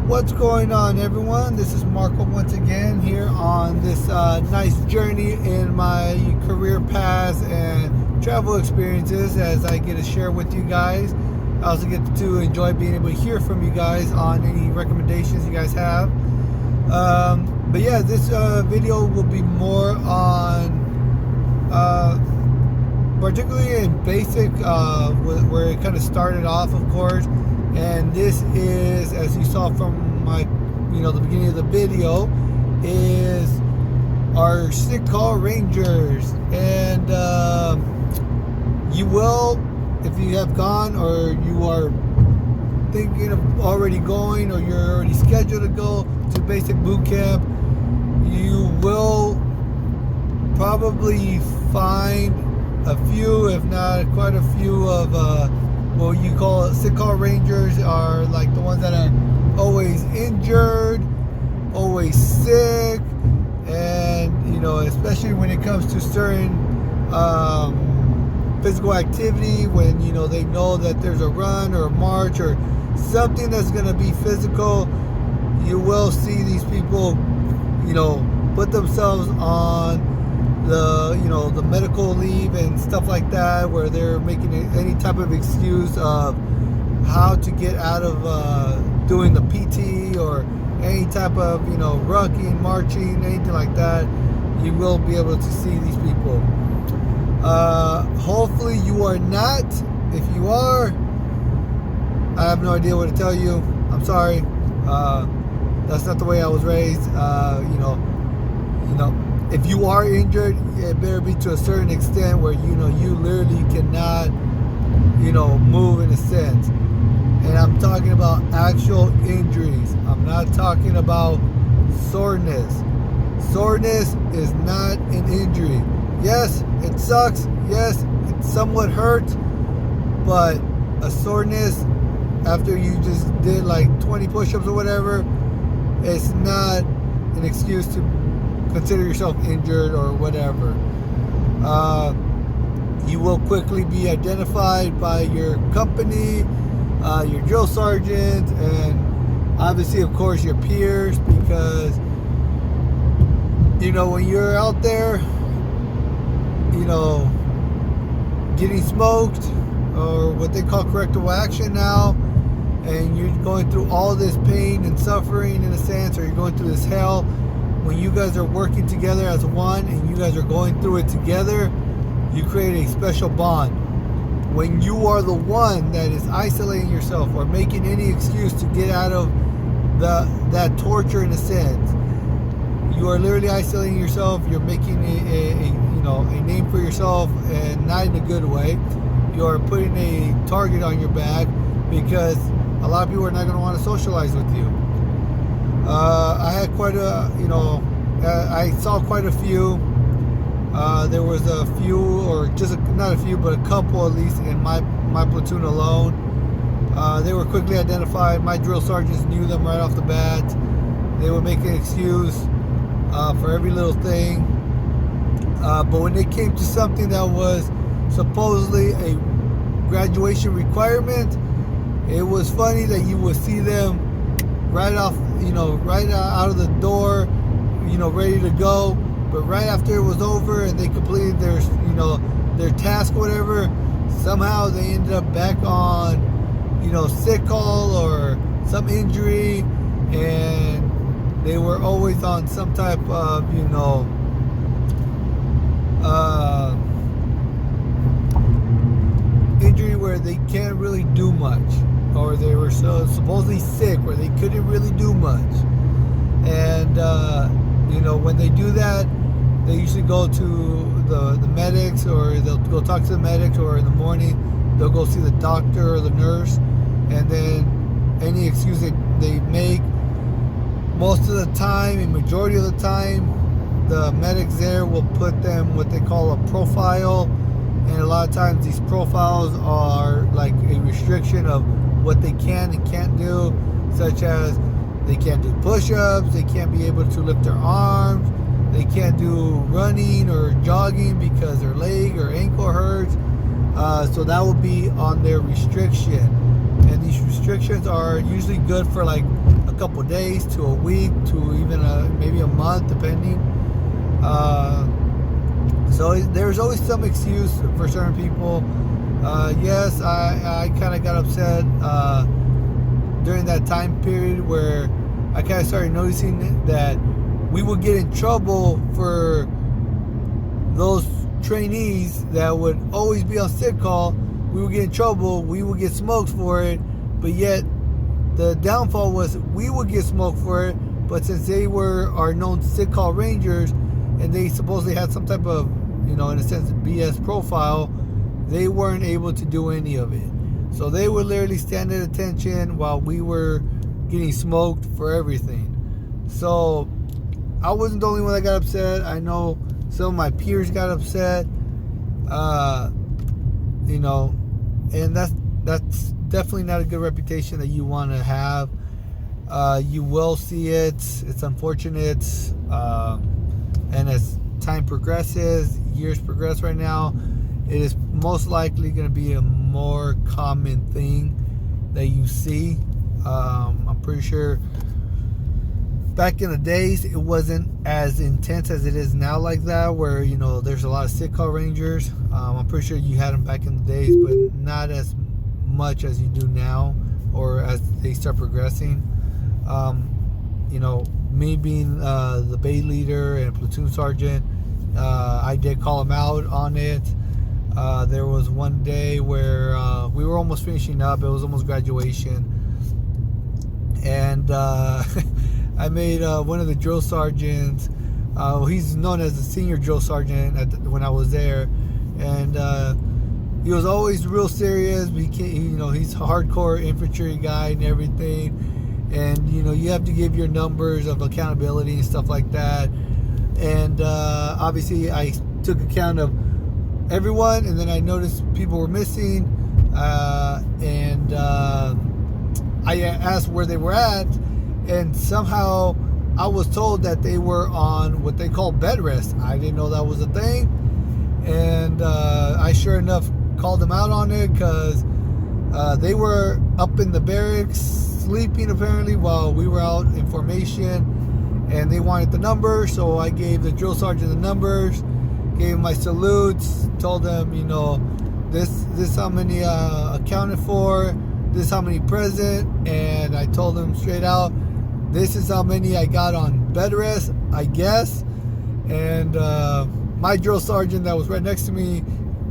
What's going on, everyone? This is Marco once again here on this nice journey in my career paths and travel experiences as I get to share with you guys. I also get to enjoy being able to hear from you guys on any recommendations you guys have. But yeah, this video will be more on particularly in basic where it kind of started off, of course. And this is, as you saw from my, the beginning of the video, is our sick call rangers. And you will, if you have gone or you are thinking of already going or you're already scheduled to go to Basic Bootcamp, you will probably find a few, if not quite a few of what you call sick call rangers, are like the ones that are always injured, always sick, and especially when it comes to certain physical activity, when they know that there's a run or a march or something that's going to be physical, you will see these people put themselves on the medical leave and stuff like that, where they're making any type of excuse of how to get out of doing the PT or any type of rucking, marching, anything like that. You will be able to see these people. Hopefully you are not. If you are, I have no idea what to tell you. I'm sorry. That's not the way I was raised. If you are injured, it better be to a certain extent where you literally cannot move in a sense. And I'm talking about actual injuries. I'm not talking about soreness. Soreness is not an injury. Yes, it sucks. Yes, it somewhat hurts. But a soreness after you just did like 20 push-ups or whatever, it's not an excuse to consider yourself injured or whatever. You will quickly be identified by your company, your drill sergeant, and obviously, of course, your peers, because when you're out there getting smoked, or what they call corrective action now, and you're going through all this pain and suffering in a sense, or you're going through this hell, when you guys are working together as one and you guys are going through it together, you create a special bond. When you are the one that is isolating yourself or making any excuse to get out of that torture in a sense, you are literally isolating yourself. You're making a name for yourself, and not in a good way. You are putting a target on your back, because a lot of people are not going to want to socialize with you. I had quite a, I saw quite a few. There was a few, or just not a few, but a couple at least in my platoon alone. They were quickly identified. My drill sergeants knew them right off the bat. They would make an excuse for every little thing. But when it came to something that was supposedly a graduation requirement, it was funny that you would see them right off, right out of the door, ready to go. But right after it was over and they completed their, their task or whatever, somehow they ended up back on, sick call or some injury, and they were always on some type of, injury where they can't really do much, or they were so supposedly sick where they couldn't really do much. And when they do that, they usually go to the medics, or they'll go talk to the medics, or in the morning they'll go see the doctor or the nurse. And then any excuse that they make, most of the time, a majority of the time, the medics there will put them what they call a profile. And a lot of times these profiles are like a restriction of what they can and can't do, such as they can't do push-ups, they can't be able to lift their arms, they can't do running or jogging because their leg or ankle hurts. So that will be on their restriction. And these restrictions are usually good for like a couple days to a week to even maybe a month, depending. So there's always some excuse for certain people. Yes, I kind of got upset during that time period where I kind of started noticing that we would get in trouble for those trainees that would always be on sick call. We would get in trouble, we would get smoked for it, but yet the downfall was we would get smoked for it, but since they were our known sick call rangers and they supposedly had some type of, in a sense, BS profile, they weren't able to do any of it. So they would literally stand at attention while we were getting smoked for everything. So I wasn't the only one that got upset. I know some of my peers got upset. And that's definitely not a good reputation that you want to have. You will see it. It's unfortunate. And as time progresses, years progress right now, it is most likely going to be a more common thing that you see. I'm pretty sure back in the days it wasn't as intense as it is now like that, where there's a lot of sick call rangers. I'm pretty sure you had them back in the days, but not as much as you do now, or as they start progressing. Me being the bay leader and platoon sergeant, I did call them out on it. There was one day where we were almost finishing up. It was almost graduation, and I made one of the drill sergeants. He's known as the senior drill sergeant when I was there, and he was always real serious. He's a hardcore infantry guy and everything, and you have to give your numbers of accountability and stuff like that. And obviously, I took account of everyone, and then I noticed people were missing, and I asked where they were at, and somehow I was told that they were on what they call bed rest. I didn't know that was a thing, and I sure enough called them out on it, because they were up in the barracks sleeping apparently while we were out in formation, and they wanted the numbers. So I gave the drill sergeant the numbers, gave him my salutes, told them, this how many accounted for, this how many present, and I told them straight out, this is how many I got on bed rest, I guess. And my drill sergeant that was right next to me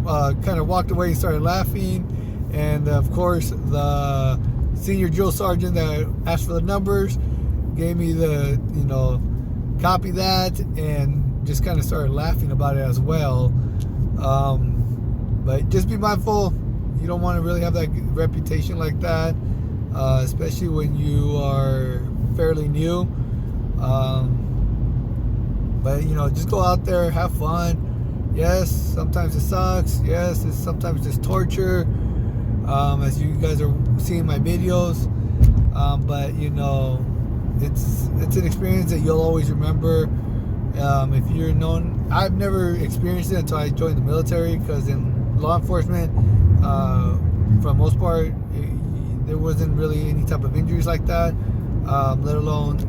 kind of walked away and started laughing. And of course, the senior drill sergeant that asked for the numbers gave me the, copy that, and just kind of started laughing about it as well. But just be mindful. You don't want to really have that reputation like that, especially when you are fairly new. But just go out there, have fun. Yes, sometimes it sucks. Yes, it's sometimes just torture, as you guys are seeing my videos. But it's an experience that you'll always remember. If you're known, I've never experienced it until I joined the military, because in law enforcement, for the most part, there wasn't really any type of injuries like that, let alone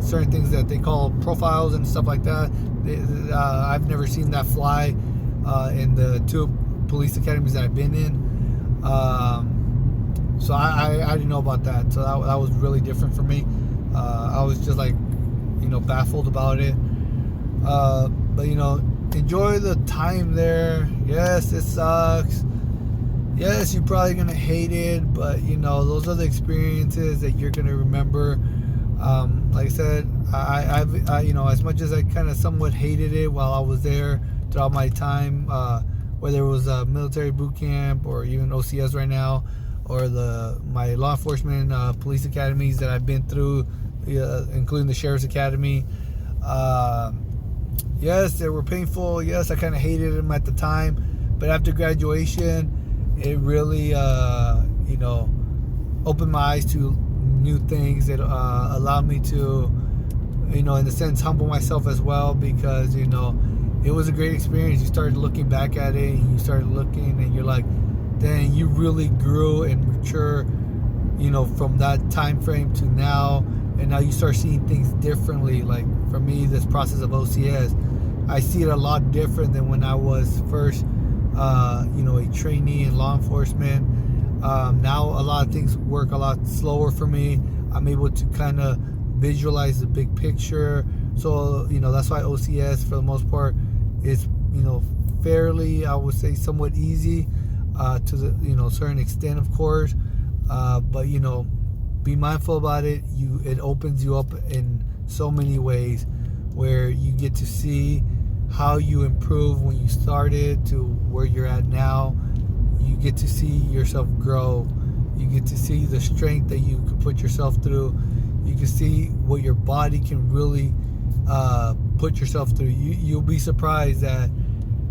certain things that they call profiles and stuff like that. I've never seen that fly in the 2 police academies that I've been in. So I didn't know about that. So that was really different for me. I was just like, baffled about it. But enjoy the time there. Yes, it sucks. Yes, you're probably gonna hate it, but those are the experiences that you're gonna remember. Like I said, I as much as I kind of somewhat hated it while I was there throughout my time, whether it was a military boot camp or even OCS right now, or my law enforcement police academies that I've been through, including the Sheriff's Academy. Yes, they were painful. Yes, I kind of hated them at the time, but after graduation, it really, opened my eyes to new things. It allowed me to, in a sense, humble myself as well, because, it was a great experience. You started looking back at it, and you started looking, and you're like, dang, you really grew and mature, from that time frame to now, and now you start seeing things differently. Like for me, this process of OCS, I see it a lot different than when I was first, a trainee in law enforcement. Now a lot of things work a lot slower for me. I'm able to kind of visualize the big picture. So, that's why OCS for the most part is, fairly, I would say, somewhat easy to the, certain extent, of course. But, be mindful about it. It opens you up in so many ways where you get to see how you improve when you started to where you're at now. You get to see yourself grow. You get to see the strength that you can put yourself through. You can see what your body can really put yourself through. You'll be surprised that,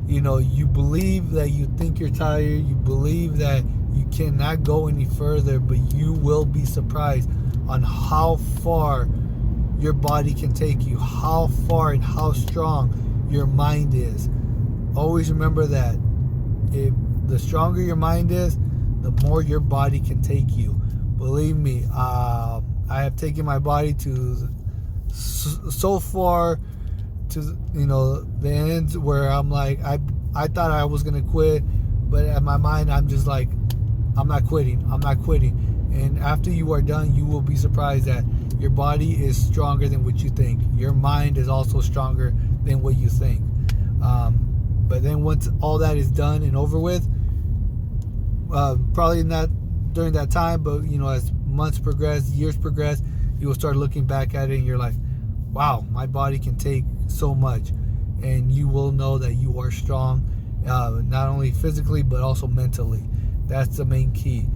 you believe that you think you're tired. You believe that you cannot go any further, but you will be surprised on how far your body can take you, how far and how strong your mind is. Always remember that. The stronger your mind is, the more your body can take you. Believe me, I have taken my body to so far to the ends where I'm like, I thought I was gonna quit, but in my mind I'm just like, I'm not quitting. And after you are done, you will be surprised that your body is stronger than what you think. Your mind is also stronger than what you think. But then once all that is done and over with, probably not during that time, but as months progress, years progress, you will start looking back at it and you're like, wow, my body can take so much. And you will know that you are strong, not only physically but also mentally. That's the main key.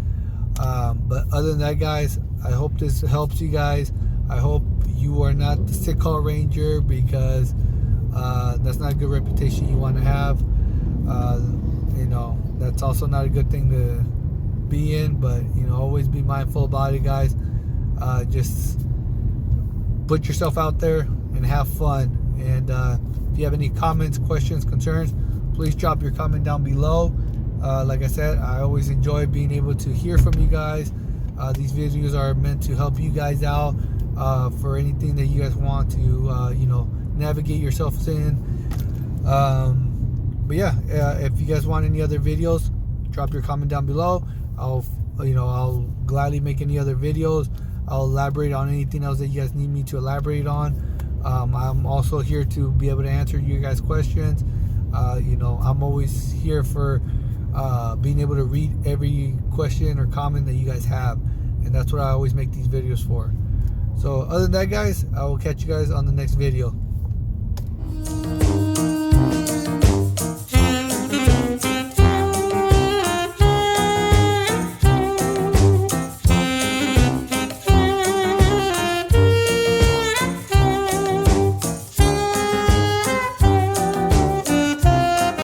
But other than that, guys, I hope this helps you guys. I hope you are not the sick call ranger, because that's not a good reputation you want to have. That's also not a good thing to be in, but always be mindful about it, guys. Just put yourself out there and have fun. And if you have any comments, questions, concerns, please drop your comment down below. Like I said, I always enjoy being able to hear from you guys. These videos are meant to help you guys out for anything that you guys want to navigate yourselves in. But yeah, if you guys want any other videos, drop your comment down below. I'll gladly make any other videos. I'll elaborate on anything else that you guys need me to elaborate on. I'm also here to be able to answer you guys' questions. I'm always here for being able to read every question or comment that you guys have, and that's what I always make these videos for. So other than that, guys, I will catch you guys on the next video.